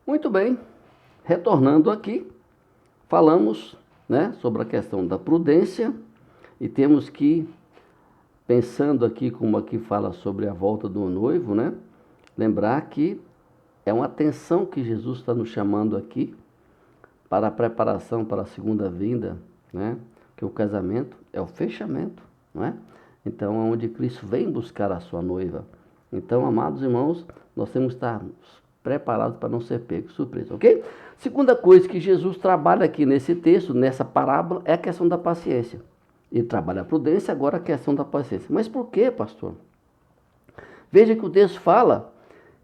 Muito bem, retornando aqui, falamos, né, sobre a questão da prudência e temos que, pensando aqui como aqui fala sobre a volta do noivo, né, lembrar que é uma atenção que Jesus está nos chamando aqui para a preparação para a segunda vinda, né, que o casamento é o fechamento, não é? Então, é onde Cristo vem buscar a sua noiva. Então, amados irmãos, nós temos que estar preparados para não ser pego de surpresa, ok? Segunda coisa que Jesus trabalha aqui nesse texto, nessa parábola, é a questão da paciência. Ele trabalha a prudência, agora a questão da paciência. Mas por quê, pastor? Veja que o texto fala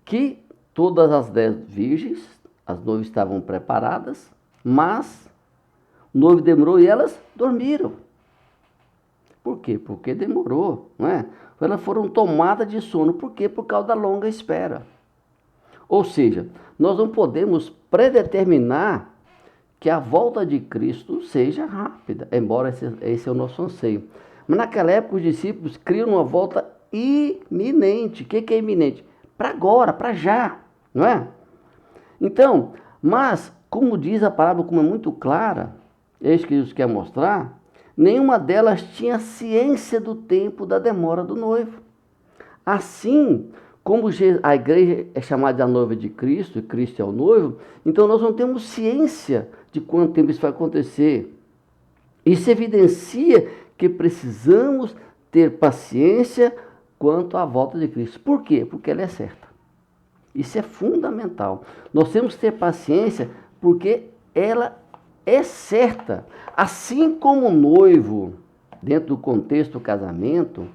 que todas as 10 virgens, as noivas estavam preparadas, mas o noivo demorou e elas dormiram. Por quê? Porque demorou, não é? Elas foram tomadas de sono. Por quê? Por causa da longa espera. Ou seja, nós não podemos predeterminar que a volta de Cristo seja rápida, embora esse é o nosso anseio. Mas naquela época os discípulos criam uma volta iminente. O que é iminente? Para agora, para já, não é? Então, mas, como diz a parábola, como é muito clara, é isso que Jesus quer mostrar, nenhuma delas tinha ciência do tempo da demora do noivo. Assim, como a igreja é chamada de a noiva de Cristo, e Cristo é o noivo, então nós não temos ciência de quanto tempo isso vai acontecer. Isso evidencia que precisamos ter paciência quanto à volta de Cristo. Por quê? Porque ela é certa. Isso é fundamental. Nós temos que ter paciência porque ela é certa. Assim como o noivo, dentro do contexto do casamento,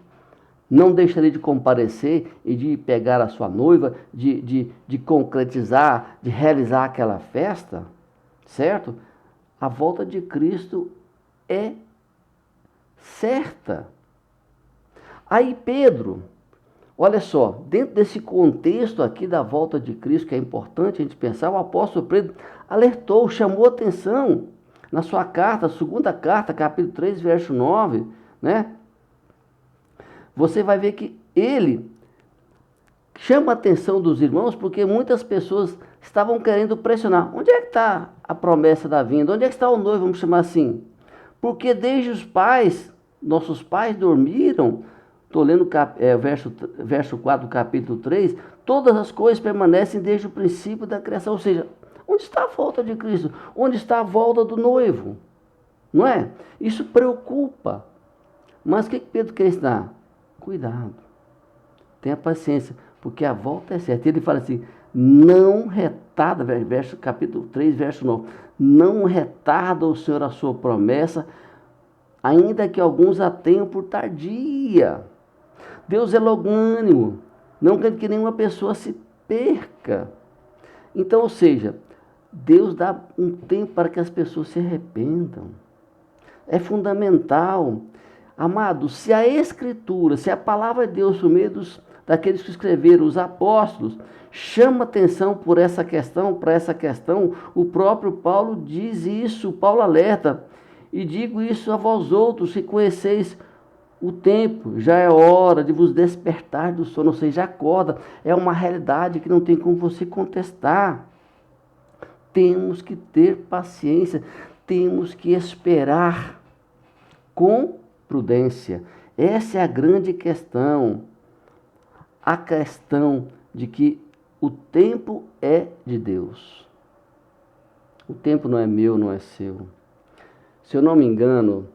não deixaria de comparecer e de pegar a sua noiva, de concretizar, de realizar aquela festa, certo? A volta de Cristo é certa. Aí Pedro, olha só, dentro desse contexto aqui da volta de Cristo, que é importante a gente pensar, o apóstolo Pedro alertou, chamou atenção na sua carta, segunda carta, capítulo 3, verso 9, né? Você vai ver que ele chama a atenção dos irmãos porque muitas pessoas estavam querendo pressionar. Onde é que está a promessa da vinda? Onde é que está o noivo, vamos chamar assim? Porque desde os pais, nossos pais dormiram. Estou lendo verso 4 do capítulo 3. Todas as coisas permanecem desde o princípio da criação. Ou seja, onde está a volta de Cristo? Onde está a volta do noivo? Não é? Isso preocupa. Mas o que Pedro quer ensinar? Cuidado. Tenha paciência, porque a volta é certa. Ele fala assim, não retarda, capítulo 3, verso 9. Não retarda o Senhor a sua promessa, ainda que alguns a tenham por tardia. Deus é longânimo, não quer que nenhuma pessoa se perca. Então, ou seja, Deus dá um tempo para que as pessoas se arrependam. É fundamental. Amado, se a Escritura, se a palavra de Deus, por meio daqueles que escreveram, os apóstolos, chama atenção por essa questão, para essa questão, o próprio Paulo diz isso, Paulo alerta, e digo isso a vós outros, que conheceis o tempo, já é hora de vos despertar do sono, ou seja, acorda, é uma realidade que não tem como você contestar. Temos que ter paciência, temos que esperar com prudência. Essa é a grande questão. A questão de que o tempo é de Deus. O tempo não é meu, não é seu. Se eu não me engano,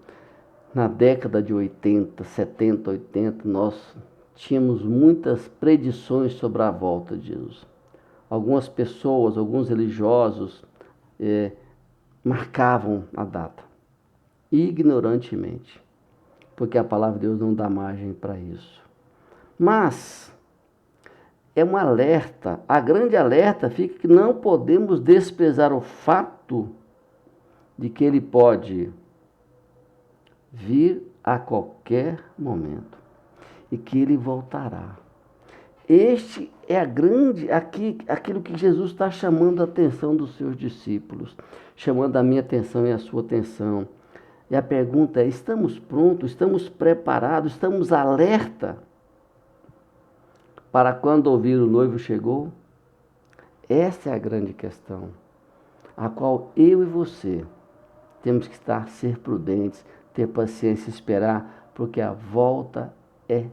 na década de 80, 70, 80, nós tínhamos muitas predições sobre a volta de Jesus. Algumas pessoas, alguns religiosos marcavam a data, ignorantemente, porque a palavra de Deus não dá margem para isso. Mas é um alerta, a grande alerta fica que não podemos desprezar o fato de que ele pode vir a qualquer momento e que ele voltará. Este é aquilo que Jesus está chamando a atenção dos seus discípulos, chamando a minha atenção e a sua atenção. E a pergunta é, estamos prontos, estamos preparados, estamos alerta para quando ouvir o noivo chegou? Essa é a grande questão, a qual eu e você temos que ser prudentes, ter paciência e esperar, porque a volta é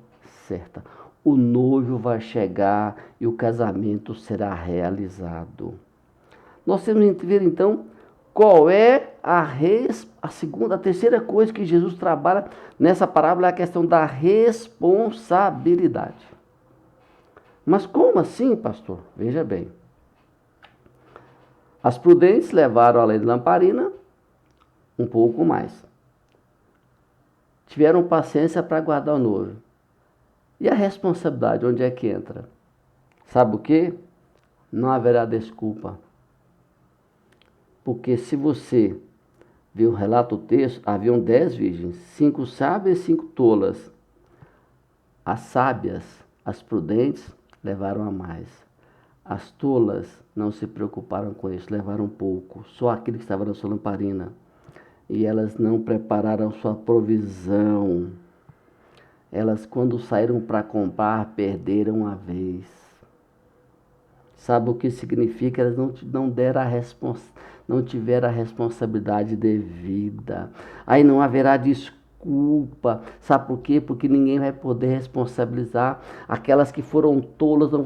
certa. O noivo vai chegar e o casamento será realizado. Nós temos que ver então qual é a terceira coisa que Jesus trabalha nessa parábola, é a questão da responsabilidade. Mas como assim, pastor? Veja bem. As prudentes levaram a lei de lamparina um pouco mais. Tiveram paciência para guardar o noivo. E a responsabilidade, onde é que entra? Sabe o quê? Não haverá desculpa. Porque se você ver o relato do texto, haviam 10 virgens, 5 sábias e 5 tolas. As sábias, as prudentes, levaram a mais. As tolas não se preocuparam com isso, levaram pouco, só aquilo que estava na sua lamparina. E elas não prepararam sua provisão. Elas, quando saíram para comprar, perderam a vez. Sabe o que significa? Elas não tiveram a responsabilidade devida. Aí não haverá desculpa. Sabe por quê? Porque ninguém vai poder responsabilizar. Aquelas que foram tolas não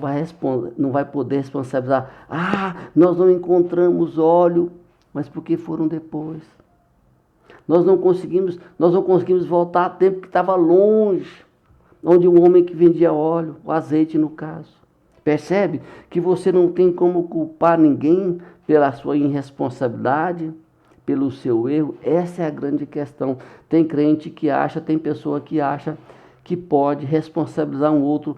vai poder responsabilizar. Ah, nós não encontramos óleo, mas porque foram depois. Nós não conseguimos voltar a tempo que estava longe, onde o homem que vendia óleo, o azeite no caso. Percebe que você não tem como culpar ninguém pela sua irresponsabilidade, pelo seu erro? Essa é a grande questão. Tem crente que acha, tem pessoa que acha que pode responsabilizar um outro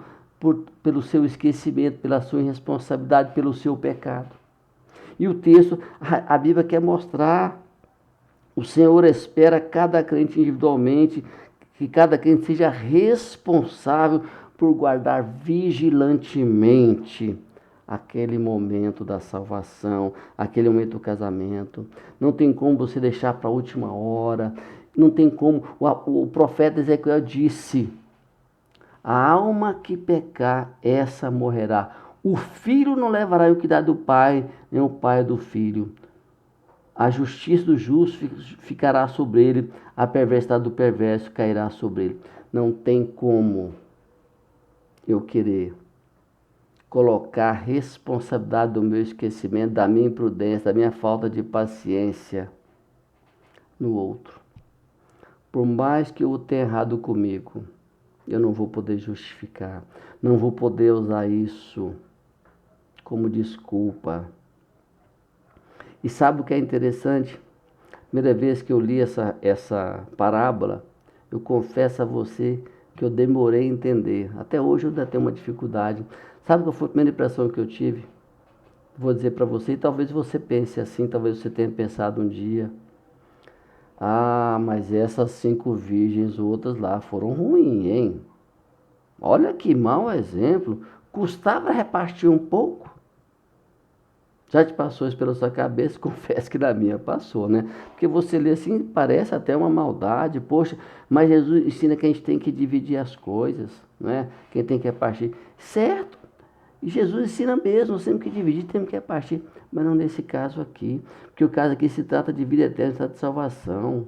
pelo seu esquecimento, pela sua irresponsabilidade, pelo seu pecado. E o texto, a Bíblia quer mostrar, o Senhor espera cada crente individualmente, que cada crente seja responsável por guardar vigilantemente aquele momento da salvação, aquele momento do casamento. Não tem como você deixar para a última hora. Não tem como. O profeta Ezequiel disse: a alma que pecar, essa morrerá. O filho não levará o cuidado do pai, nem o pai do filho. A justiça do justo ficará sobre ele, a perversidade do perverso cairá sobre ele. Não tem como eu querer colocar a responsabilidade do meu esquecimento, da minha imprudência, da minha falta de paciência no outro. Por mais que eu tenha errado comigo, eu não vou poder justificar, não vou poder usar isso como desculpa. E sabe o que é interessante? Primeira vez que eu li essa parábola, eu confesso a você que eu demorei a entender. Até hoje eu ainda tenho uma dificuldade. Sabe qual foi a primeira impressão que eu tive? Vou dizer para você, e talvez você pense assim, talvez você tenha pensado um dia. Ah, mas essas 5 virgens, outras lá, foram ruins, hein? Olha que mau exemplo. Custava repartir um pouco? Já te passou isso pela sua cabeça? Confesso que na minha passou, né? Porque você lê assim, parece até uma maldade. Poxa, mas Jesus ensina que a gente tem que dividir as coisas, né? Quem tem que repartir. Certo. E Jesus ensina mesmo, nós temos que dividir, temos que repartir. Mas não nesse caso aqui. Porque o caso aqui se trata de vida eterna, se trata de salvação.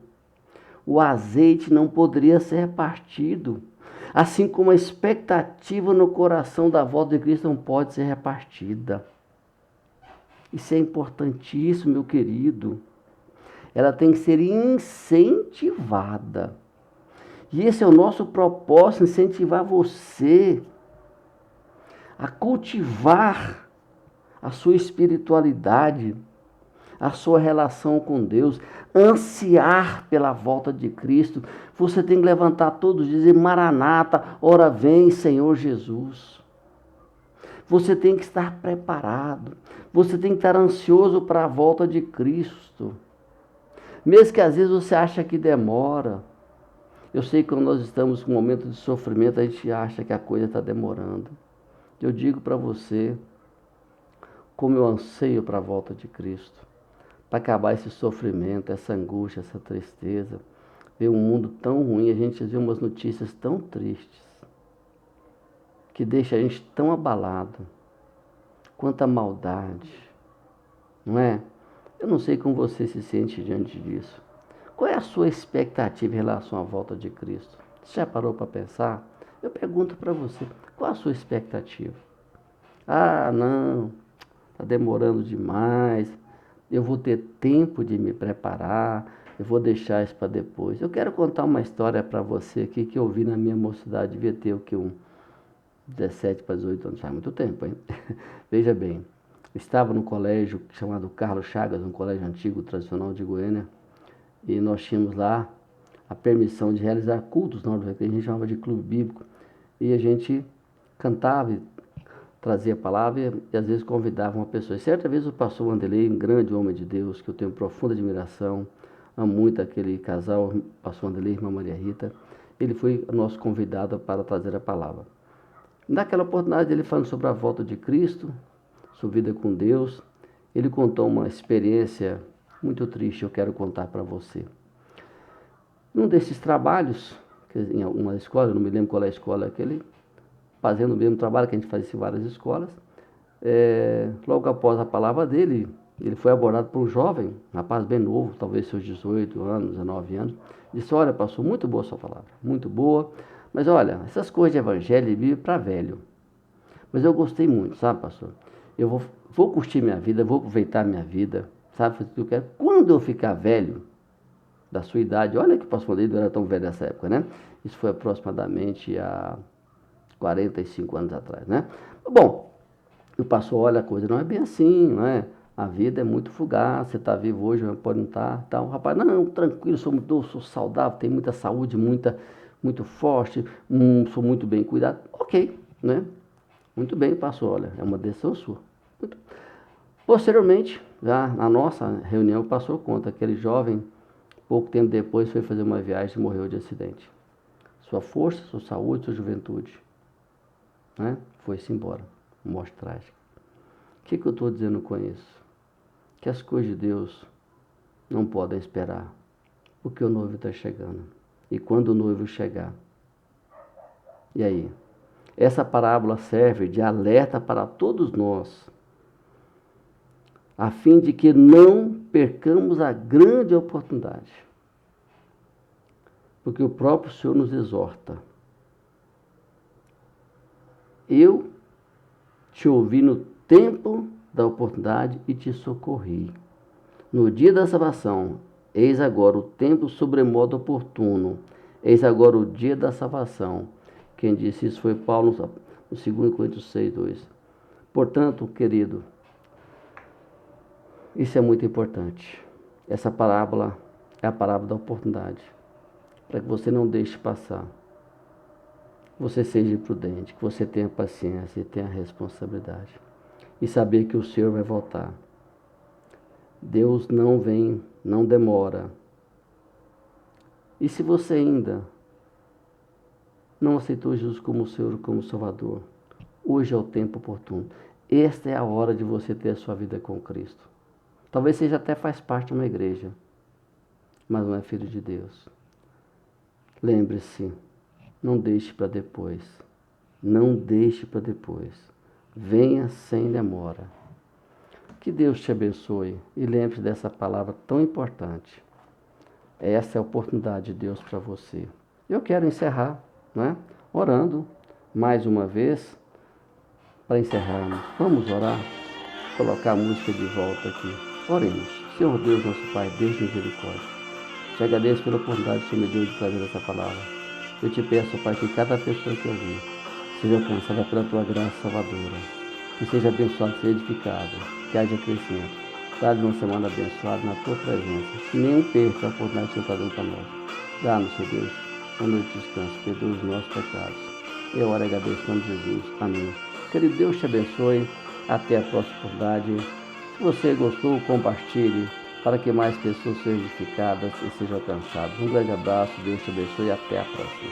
O azeite não poderia ser repartido. Assim como a expectativa no coração da volta de Cristo não pode ser repartida. Isso é importantíssimo, meu querido. Ela tem que ser incentivada. E esse é o nosso propósito, incentivar você a cultivar a sua espiritualidade, a sua relação com Deus, ansiar pela volta de Cristo. Você tem que levantar todos os dias e dizer: Maranata, ora vem, Senhor Jesus. Você tem que estar preparado. Você tem que estar ansioso para a volta de Cristo. Mesmo que às vezes você acha que demora. Eu sei que quando nós estamos com um momento de sofrimento, a gente acha que a coisa está demorando. Eu digo para você, como eu anseio para a volta de Cristo. Para acabar esse sofrimento, essa angústia, essa tristeza. Ver um mundo tão ruim, a gente vê umas notícias tão tristes. Que deixa a gente tão abalado. quanta maldade, não é? Eu não sei como você se sente diante disso. Qual é a sua expectativa em relação à volta de Cristo? Você já parou para pensar? Eu pergunto para você, qual a sua expectativa? Ah, não, está demorando demais, eu vou ter tempo de me preparar, eu vou deixar isso para depois. Eu quero contar uma história para você aqui que eu vi na minha mocidade, devia ter o que, 17 para 18 anos, faz muito tempo, hein? Veja bem, eu estava num colégio chamado Carlos Chagas, um colégio antigo, tradicional de Goiânia, e nós tínhamos lá a permissão de realizar cultos na hora do recreio, a gente chamava de clube bíblico, e a gente cantava e trazia a palavra e às vezes convidava uma pessoa. E certa vez o pastor Wanderlei, um grande homem de Deus, que eu tenho profunda admiração, amo muito aquele casal, pastor Wanderlei e irmã Maria Rita, ele foi nosso convidado para trazer a palavra. Naquela oportunidade, ele falando sobre a volta de Cristo, sua vida com Deus, ele contou uma experiência muito triste, eu quero contar para você. Num desses trabalhos, em alguma escola, eu não me lembro qual é a escola aquele, fazendo o mesmo trabalho que a gente fazia em várias escolas, logo após a palavra dele, ele foi abordado por um jovem, um rapaz bem novo, talvez seus 18 anos, 19 anos, disse, olha, pastor, muito boa a sua palavra, muito boa, mas olha, essas coisas de evangelho vivem para velho. Mas eu gostei muito, sabe, pastor? Eu vou curtir minha vida, vou aproveitar minha vida, sabe o que eu quero? Quando eu ficar velho, da sua idade, olha que o pastor Wanderlei não era tão velho nessa época, né? Isso foi aproximadamente há 45 anos atrás, né? Bom, o pastor, olha, a coisa não é bem assim, não é? A vida é muito fugaz, você está vivo hoje, mas pode não estar, tá. O rapaz, não, tranquilo, sou saudável, tenho muita saúde, muito forte, sou muito bem cuidado. Ok, né? Muito bem, pastor, olha, é uma decisão sua. Posteriormente, já na nossa reunião, o pastor conta que aquele jovem, pouco tempo depois, foi fazer uma viagem e morreu de acidente. Sua força, sua saúde, sua juventude, né? Foi-se embora. Morte trágica. O que eu estou dizendo com isso? Que as coisas de Deus não podem esperar, porque o noivo está chegando. E quando o noivo chegar, e aí? Essa parábola serve de alerta para todos nós, a fim de que não percamos a grande oportunidade. Porque o próprio Senhor nos exorta. Eu te ouvi no tempo da oportunidade e te socorri. No dia da salvação, eis agora o tempo sobremodo oportuno. Eis agora o dia da salvação. Quem disse isso foi Paulo no 2 Coríntios 6:2. Portanto, querido, isso é muito importante. Essa parábola é a parábola da oportunidade. Para que você não deixe passar. Que você seja prudente, que você tenha paciência e tenha responsabilidade. E saber que o Senhor vai voltar. Deus não vem, não demora. E se você ainda não aceitou Jesus como Senhor, como Salvador, hoje é o tempo oportuno. Esta é a hora de você ter a sua vida com Cristo. Talvez seja até faz parte de uma igreja, mas não é filho de Deus. Lembre-se, não deixe para depois. Não deixe para depois. Venha sem demora. Que Deus te abençoe e lembre-se dessa palavra tão importante. Essa é a oportunidade de Deus para você. Eu quero encerrar, né, orando mais uma vez para encerrarmos. Vamos orar? Colocar a música de volta aqui. Oremos. Senhor Deus, nosso Pai, Deus de misericórdia. Te agradeço pela oportunidade que o Senhor me deu de trazer essa palavra. Eu te peço, Pai, que cada pessoa que ouvir seja alcançada pela Tua graça salvadora. Que seja abençoado, seja edificado, que haja crescimento. Dá-lhe uma semana abençoada na Tua presença. Que nenhum perca a oportunidade que o Senhor está dando para nós. Dá-nos, Senhor Deus, uma noite de descanso. Perdoa os nossos pecados. Eu oro e agradeço em nome de Jesus. Amém. Querido, Deus te abençoe. Até a próxima oportunidade. Se você gostou, compartilhe para que mais pessoas sejam edificadas e sejam alcançadas. Um grande abraço, Deus te abençoe e até a próxima.